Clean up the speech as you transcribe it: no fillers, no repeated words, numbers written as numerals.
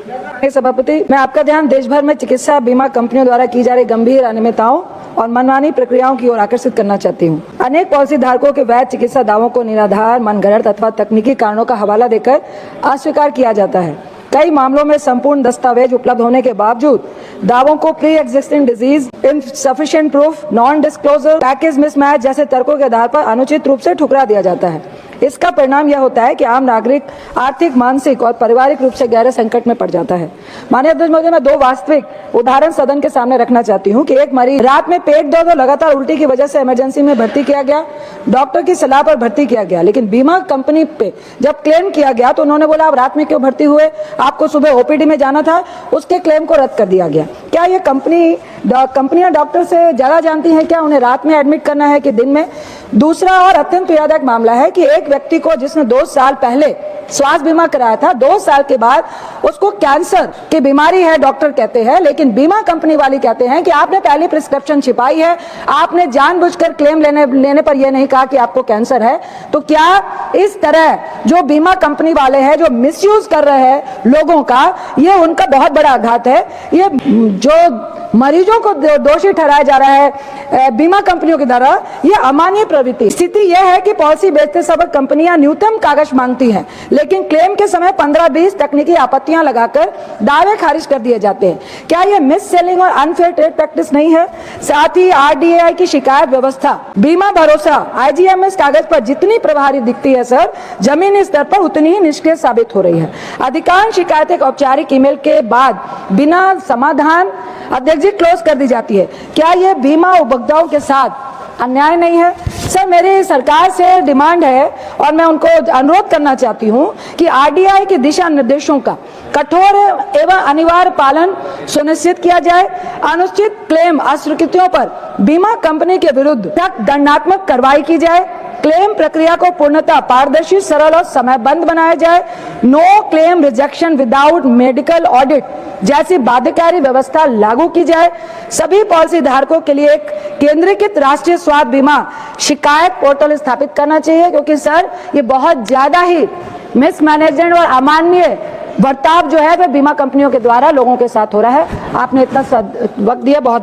सभापति, मैं आपका ध्यान देश भर में चिकित्सा बीमा कंपनियों द्वारा की जा रही गंभीर अनियमितताओं और मनमानी प्रक्रियाओं की ओर आकर्षित करना चाहती हूँ। अनेक पॉलिसी धारकों के वैध चिकित्सा दावों को निराधार, मनगढ़ंत अथवा तकनीकी कारणों का हवाला देकर अस्वीकार किया जाता है। कई मामलों में संपूर्ण दस्तावेज उपलब्ध होने के बावजूद दावों को pre existing disease, insufficient proof, non disclosure, package mismatch जैसे तर्कों के आधार पर अनुचित रूप से ठुकरा दिया जाता है। इसका परिणाम यह होता है कि आम नागरिक आर्थिक, मानसिक और पारिवारिक रूप से गहरे संकट में पड़ जाता है। माननीय अध्यक्ष महोदय, मैं दो वास्तविक उदाहरण सदन के सामने रखना चाहती हूँ कि एक मरीज रात में पेट दर्द और लगातार उल्टी की वजह से इमरजेंसी में भर्ती किया गया, डॉक्टर की सलाह पर भर्ती किया गया, लेकिन बीमा कंपनी पे जब क्लेम किया गया तो उन्होंने बोला आप रात में क्यों भर्ती हुए, आपको सुबह ओपीडी में जाना था, उसके क्लेम को रद्द कर दिया गया। क्या ये कंपनियां डॉक्टर से ज्यादा जानती हैं क्या उन्हें रात में एडमिट करना है कि दिन में? दूसरा और अत्यंत पीड़ादायक मामला है कि एक व्यक्ति को जिसने 2 साल पहले स्वास्थ्य बीमा कराया था, 2 साल के बाद उसको कैंसर की बीमारी है डॉक्टर कहते हैं, लेकिन बीमा कंपनी वाले कहते हैं कि आपने पहली प्रिस्क्रिप्शन छिपाई है, आपने जानबूझकर क्लेम लेने पर यह नहीं कहा कि आपको कैंसर है। तो क्या इस तरह जो बीमा कंपनी वाले हैं जो मिसयूज कर रहे हैं लोगों का, ये उनका बहुत बड़ा आघात है। ये जो मरीजों को दोषी ठहराया जा रहा है बीमा कंपनियों के द्वारा, ये अमानवीय प्रवृत्ति। स्थिति यह है कि पॉलिसी बेचते समय कंपनियां न्यूनतम कागज मांगती हैं, लेकिन क्लेम के समय 15-20 तकनीकी आपत्तियां लगाकर दावे खारिज कर दिए जाते हैं। क्या यह मिस सेलिंग और अनफेयर ट्रेड प्रैक्टिस नहीं है? साथ ही RDAI की शिकायत व्यवस्था, बीमा भरोसा IGMS कागज पर जितनी प्रभावी दिखती है सर, जमीनी स्तर पर उतनी ही निष्क्रिय साबित हो रही है। अधिकांश शिकायतें औपचारिक ईमेल के बाद बिना समाधान अध्यक्ष जी क्लोज कर दी जाती है। क्या यह बीमा उपभोक्ताओं के साथ अन्याय नहीं है? सर, मेरी सरकार से डिमांड है और मैं उनको अनुरोध करना चाहती हूं कि RDAI के दिशा निर्देशों का कठोर एवं अनिवार्य पालन सुनिश्चित किया जाए। अनुचित क्लेम अस्वीकृतियों पर बीमा कंपनी के विरुद्ध सख्त दंडात्मक कार्रवाई की जाए। क्लेम प्रक्रिया को पूर्णतः पारदर्शी, सरल और समयबद्ध बनाया जाए। No claim rejection without medical audit जैसी बाध्यकारी व्यवस्था लागू की जाए। सभी पॉलिसी धारकों के लिए एक केंद्रीकृत राष्ट्रीय स्वास्थ्य बीमा शिकायत पोर्टल स्थापित करना चाहिए, क्योंकि सर ये बहुत ज्यादा ही मिसमैनेजमेंट और अमानवीय बर्ताव जो है वह बीमा कंपनियों के द्वारा लोगों के साथ हो रहा है। आपने इतना वक्त दिया, बहुत बहुत